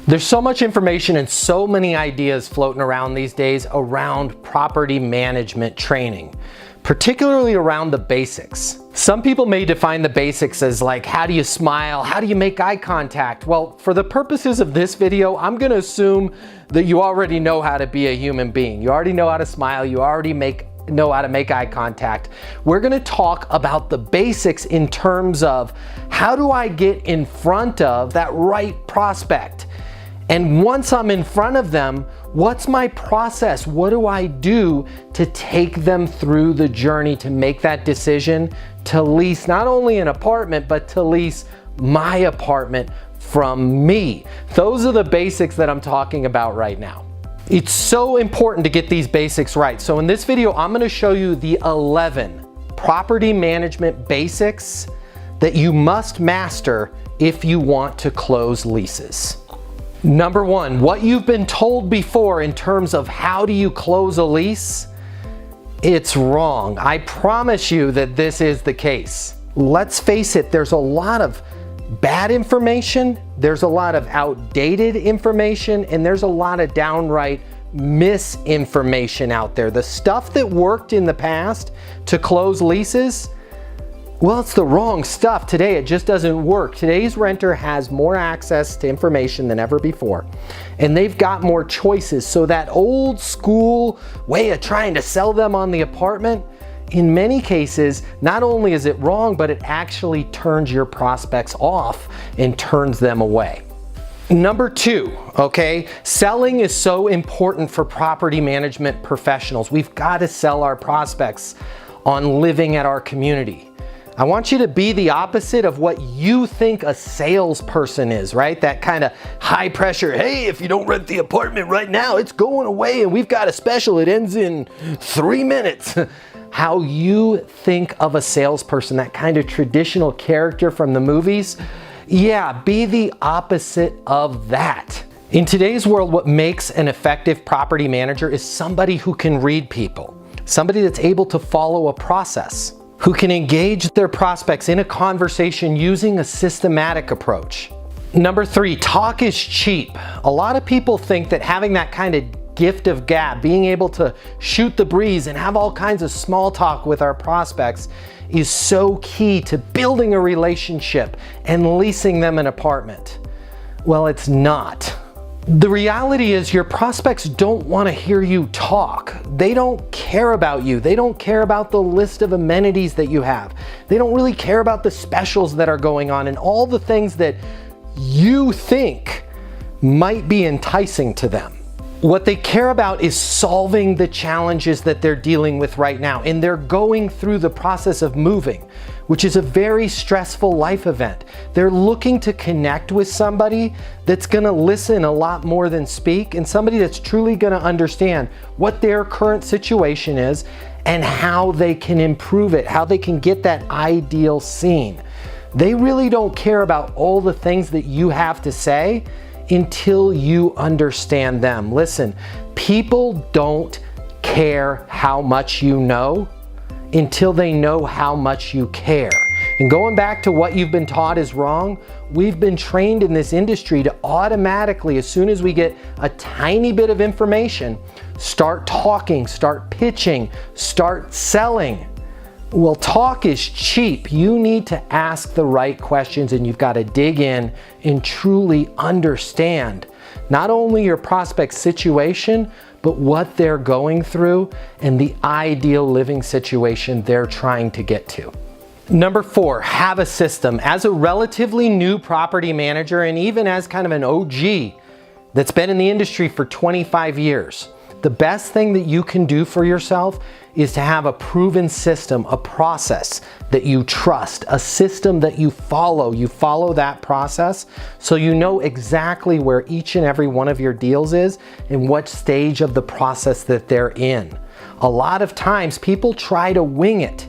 There's so much information and so many ideas floating around these days around property management training, particularly around the basics. Some people may define the basics as like, how do you smile? How do you make eye contact? Well, for the purposes of this video, I'm gonna assume that you already know how to be a human being. You already know how to smile. You already know how to make eye contact. We're gonna talk about the basics in terms of how do I get in front of that right prospect? And once I'm in front of them, what's my process? What do I do to take them through the journey to make that decision to lease not only an apartment, but to lease my apartment from me? Those are the basics that I'm talking about right now. It's so important to get these basics right. So in this video, I'm gonna show you the 11 property management basics that you must master if you want to close leases. Number one, what you've been told before in terms of how do you close a lease, it's wrong. I promise you that this is the case. Let's face it, there's a lot of bad information, there's a lot of outdated information, and there's a lot of downright misinformation out there. The stuff that worked in the past to close leases, well, it's the wrong stuff today. It just doesn't work. Today's renter has more access to information than ever before, and they've got more choices. So that old school way of trying to sell them on the apartment, in many cases, not only is it wrong, but it actually turns your prospects off and turns them away. Number two, okay, selling is so important for property management professionals. We've got to sell our prospects on living at our community. I want you to be the opposite of what you think a salesperson is, right? That kind of high pressure, hey, if you don't rent the apartment right now, it's going away and we've got a special, it ends in 3 minutes. How you think of a salesperson, that kind of traditional character from the movies, yeah, be the opposite of that. In today's world, what makes an effective property manager is somebody who can read people, somebody that's able to follow a process, who can engage their prospects in a conversation using a systematic approach. Number three, talk is cheap. A lot of people think that having that kind of gift of gab, being able to shoot the breeze and have all kinds of small talk with our prospects is so key to building a relationship and leasing them an apartment. Well, it's not. The reality is your prospects don't want to hear you talk. They don't care about you. They don't care about the list of amenities that you have. They don't really care about the specials that are going on and all the things that you think might be enticing to them. What they care about is solving the challenges that they're dealing with right now, and they're going through the process of moving, which is a very stressful life event. They're looking to connect with somebody that's gonna listen a lot more than speak, and somebody that's truly gonna understand what their current situation is and how they can improve it, how they can get that ideal scene. They really don't care about all the things that you have to say until you understand them. Listen, people don't care how much you know until they know how much you care. And going back to what you've been taught is wrong, we've been trained in this industry to automatically, as soon as we get a tiny bit of information, start talking, start pitching, start selling. Well, talk is cheap. You need to ask the right questions, and you've got to dig in and truly understand not only your prospect's situation, but what they're going through and the ideal living situation they're trying to get to. Number four, have a system. As a relatively new property manager, and even as kind of an OG that's been in the industry for 25 years, the best thing that you can do for yourself is to have a proven system, a process that you trust, a system that you follow. You follow that process so you know exactly where each and every one of your deals is and what stage of the process that they're in. A lot of times people try to wing it,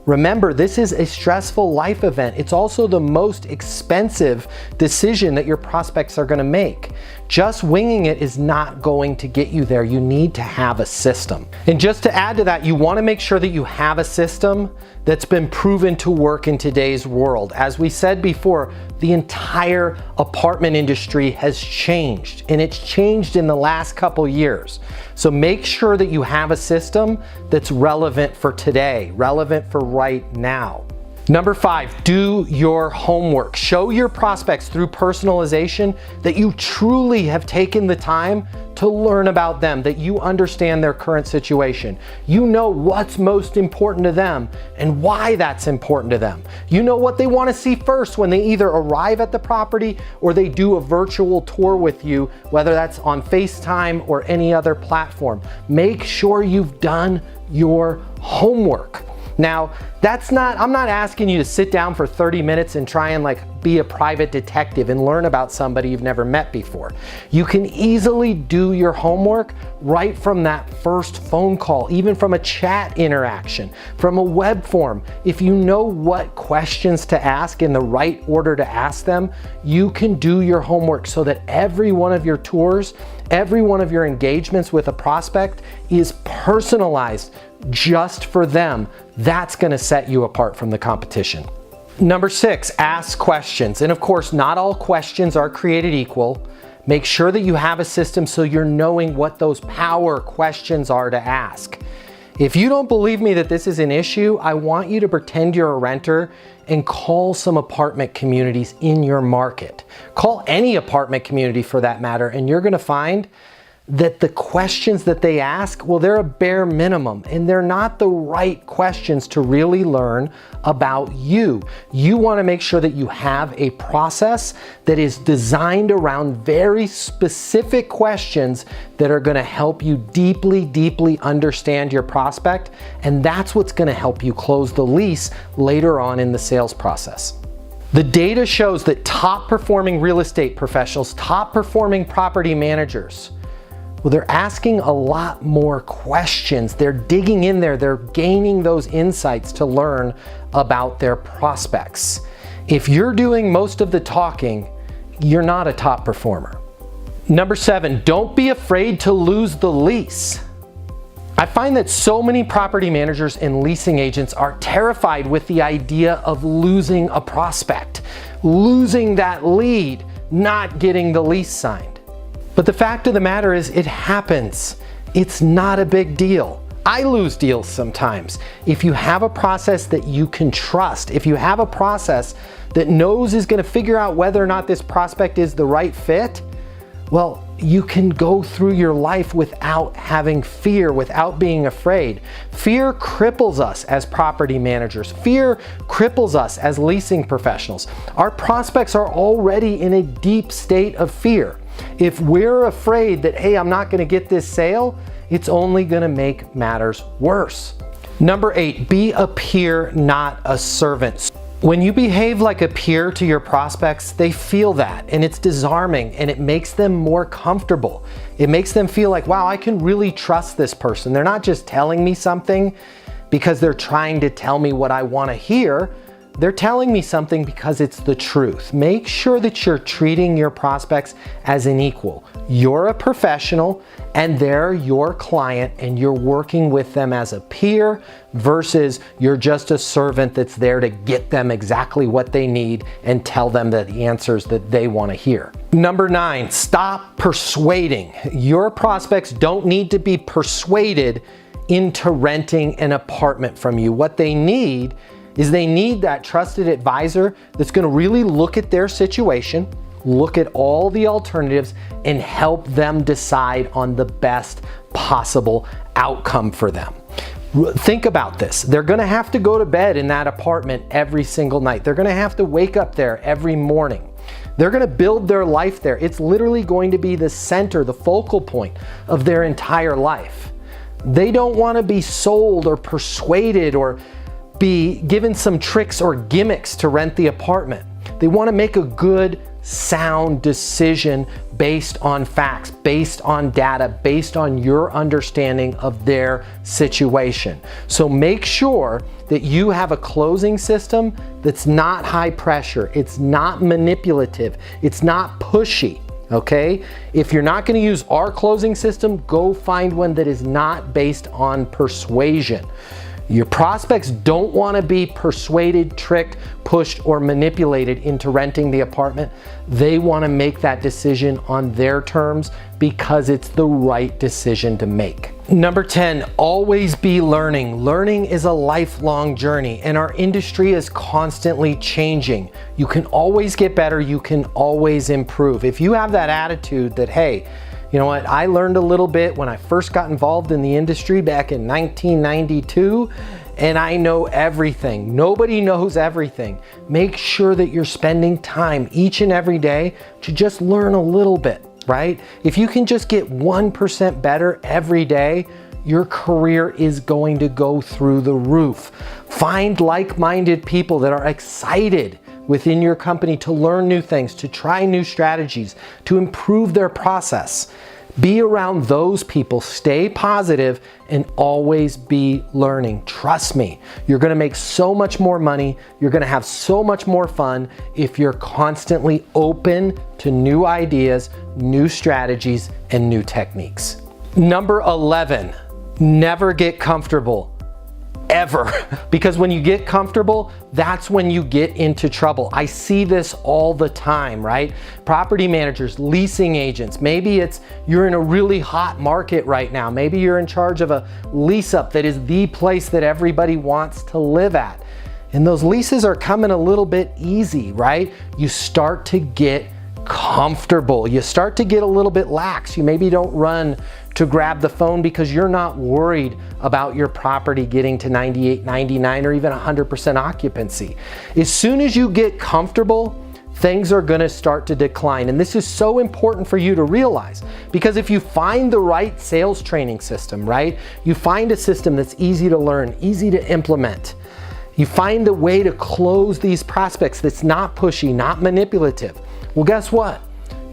Remember, this is a stressful life event. It's also the most expensive decision that your prospects are going to make. Just winging it is not going to get you there. You need to have a system. And just to add to that, you want to make sure that you have a system that's been proven to work in today's world. As we said before, the entire apartment industry has changed, and it's changed in the last couple years. So make sure that you have a system that's relevant for today, relevant for right now. Number 5, do your homework. Show your prospects through personalization that you truly have taken the time to learn about them, that you understand their current situation. You know what's most important to them and why that's important to them. You know what they want to see first when they either arrive at the property or they do a virtual tour with you, whether that's on FaceTime or any other platform. Make sure you've done your homework. Now, I'm not asking you to sit down for 30 minutes and try and be a private detective and learn about somebody you've never met before. You can easily do your homework right from that first phone call, even from a chat interaction, from a web form. If you know what questions to ask in the right order to ask them, you can do your homework so that every one of your tours, every one of your engagements with a prospect is personalized just for them. That's going to set you apart from the competition. Number 6, ask questions. And of course, not all questions are created equal. Make sure that you have a system so you're knowing what those power questions are to ask. If you don't believe me that this is an issue, I want you to pretend you're a renter and call some apartment communities in your market. Call any apartment community for that matter, and you're going to find that the questions that they ask, well, they're a bare minimum, and they're not the right questions to really learn about you. You want to make sure that you have a process that is designed around very specific questions that are going to help you deeply, deeply understand your prospect, and that's what's going to help you close the lease later on in the sales process. The data shows that top performing real estate professionals, top performing property managers, well, they're asking a lot more questions. They're digging in there. They're gaining those insights to learn about their prospects. If you're doing most of the talking, you're not a top performer. Number 7, don't be afraid to lose the lease. I find that so many property managers and leasing agents are terrified with the idea of losing a prospect, losing that lead, not getting the lease signed. But the fact of the matter is, it happens. It's not a big deal. I lose deals sometimes. If you have a process that you can trust, if you have a process that knows is going to figure out whether or not this prospect is the right fit, well, you can go through your life without having fear, without being afraid. Fear cripples us as property managers. Fear cripples us as leasing professionals. Our prospects are already in a deep state of fear. If we're afraid that, hey, I'm not going to get this sale, it's only going to make matters worse. Number 8, be a peer, not a servant. When you behave like a peer to your prospects, they feel that, and it's disarming, and it makes them more comfortable. It makes them feel like, wow, I can really trust this person. They're not just telling me something because they're trying to tell me what I want to hear. They're telling me something because it's the truth. Make sure that you're treating your prospects as an equal. You're a professional and they're your client, and you're working with them as a peer versus you're just a servant that's there to get them exactly what they need and tell them the answers that they want to hear. Number 9, stop persuading. Your prospects don't need to be persuaded into renting an apartment from you. What they need is they need that trusted advisor that's going to really look at their situation, look at all the alternatives, and help them decide on the best possible outcome for them. Think about this. They're going to have to go to bed in that apartment every single night. They're going to have to wake up there every morning. They're going to build their life there. It's literally going to be the center, the focal point of their entire life. They don't want to be sold or persuaded or be given some tricks or gimmicks to rent the apartment. They want to make a good, sound decision based on facts, based on data, based on your understanding of their situation. So make sure that you have a closing system that's not high pressure, it's not manipulative, it's not pushy. Okay? If you're not going to use our closing system, go find one that is not based on persuasion. Your prospects don't want to be persuaded, tricked, pushed, or manipulated into renting the apartment. They want to make that decision on their terms because it's the right decision to make. Number 10, always be learning. Learning is a lifelong journey, and our industry is constantly changing. You can always get better, you can always improve. If you have that attitude that, hey, you know what, I learned a little bit when I first got involved in the industry back in 1992, and I know everything. Nobody knows everything. Make sure that you're spending time each and every day to just learn a little bit, right? If you can just get 1% better every day, your career is going to go through the roof. Find like-minded people that are excited within your company to learn new things, to try new strategies, to improve their process. Be around those people, stay positive, and always be learning. Trust me, you're gonna make so much more money, you're gonna have so much more fun if you're constantly open to new ideas, new strategies, and new techniques. Number 11, never get comfortable. Ever. Because when you get comfortable, that's when you get into trouble. I see this all the time, right? Property managers, leasing agents, maybe it's you're in a really hot market right now. Maybe you're in charge of a lease up that is the place that everybody wants to live at. And those leases are coming a little bit easy, right? You start to get comfortable. You start to get a little bit lax. You maybe don't run to grab the phone because you're not worried about your property getting to 98, 99, or even 100% occupancy. As soon as you get comfortable, things are going to start to decline. And this is so important for you to realize, because if you find the right sales training system, right? You find a system that's easy to learn, easy to implement. You find a way to close these prospects that's not pushy, not manipulative. Well, guess what?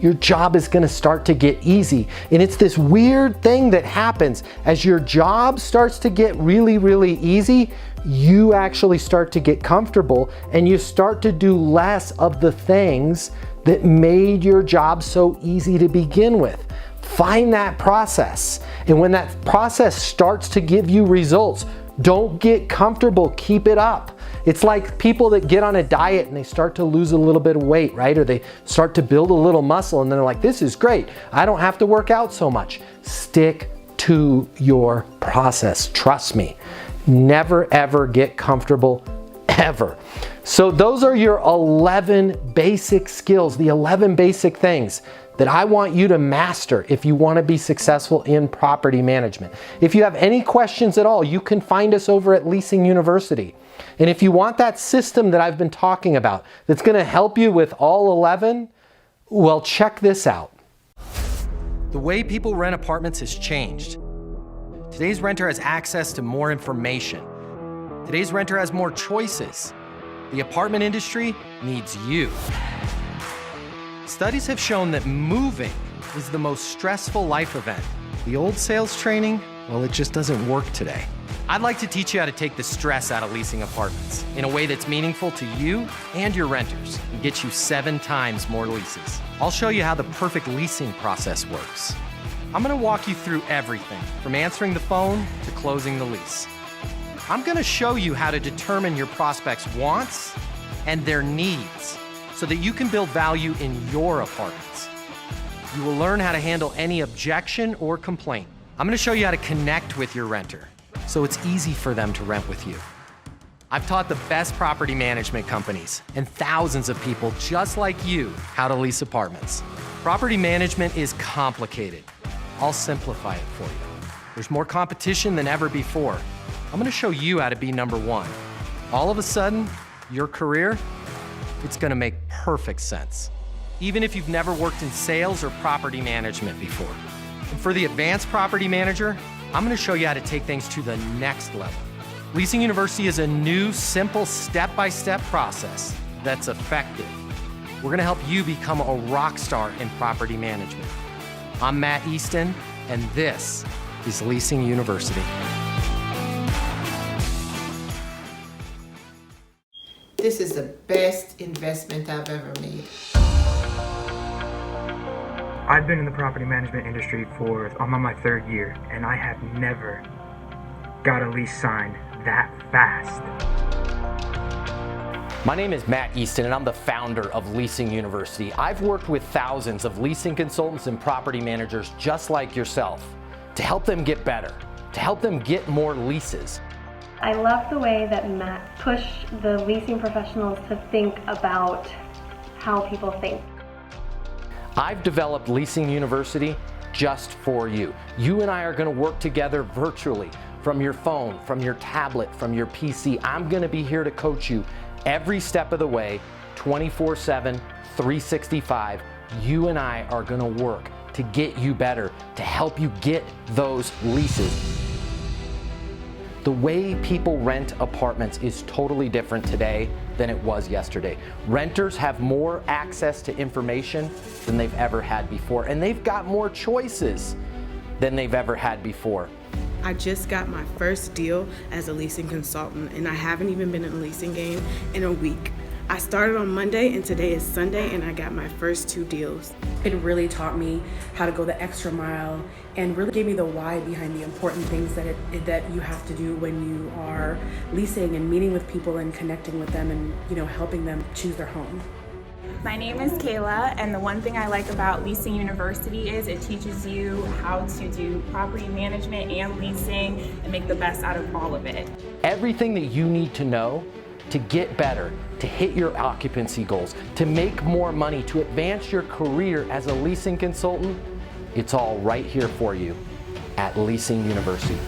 Your job is going to start to get easy. And it's this weird thing that happens as your job starts to get really, really easy. You actually start to get comfortable and you start to do less of the things that made your job so easy to begin with. Find that process. And when that process starts to give you results, don't get comfortable, keep it up. It's like people that get on a diet and they start to lose a little bit of weight, right? Or they start to build a little muscle and they're like, this is great. I don't have to work out so much. Stick to your process. Trust me. Never, ever get comfortable, ever. So those are your 11 basic skills, the 11 basic things that I want you to master if you want to be successful in property management. If you have any questions at all, you can find us over at Leasing University. And if you want that system that I've been talking about that's going to help you with all 11, well, check this out. The way people rent apartments has changed. Today's renter has access to more information. Today's renter has more choices. The apartment industry needs you. Studies have shown that moving is the most stressful life event. The old sales training, well, it just doesn't work today. I'd like to teach you how to take the stress out of leasing apartments in a way that's meaningful to you and your renters and get you 7 times more leases. I'll show you how the perfect leasing process works. I'm gonna walk you through everything from answering the phone to closing the lease. I'm gonna show you how to determine your prospects' wants and their needs so that you can build value in your apartments. You will learn how to handle any objection or complaint. I'm gonna show you how to connect with your renter so it's easy for them to rent with you. I've taught the best property management companies and thousands of people just like you how to lease apartments. Property management is complicated. I'll simplify it for you. There's more competition than ever before. I'm gonna show you how to be number one. All of a sudden, your career, it's gonna make perfect sense, even if you've never worked in sales or property management before. And for the advanced property manager, I'm gonna show you how to take things to the next level. Leasing University is a new, simple, step-by-step process that's effective. We're gonna help you become a rock star in property management. I'm Matt Easton, and this is Leasing University. This is the best investment I've ever made. I've been in the property management industry I'm on my third year, and I have never got a lease signed that fast. My name is Matt Easton, and I'm the founder of Leasing University. I've worked with thousands of leasing consultants and property managers just like yourself to help them get better, to help them get more leases. I love the way that Matt pushed the leasing professionals to think about how people think. I've developed Leasing University just for you. You and I are gonna work together virtually from your phone, from your tablet, from your PC. I'm gonna be here to coach you every step of the way, 24/7, 365. You and I are gonna work to get you better, to help you get those leases. The way people rent apartments is totally different today than it was yesterday. Renters have more access to information than they've ever had before, and they've got more choices than they've ever had before. I just got my first deal as a leasing consultant, and I haven't even been in the leasing game in a week. I started on Monday, and today is Sunday, and I got my first 2 deals. It really taught me how to go the extra mile and really gave me the why behind the important things that you have to do when you are leasing and meeting with people and connecting with them and helping them choose their home. My name is Kayla, and the one thing I like about Leasing University is it teaches you how to do property management and leasing and make the best out of all of it. Everything that you need to know to get better, to hit your occupancy goals, to make more money, to advance your career as a leasing consultant, it's all right here for you at Leasing University.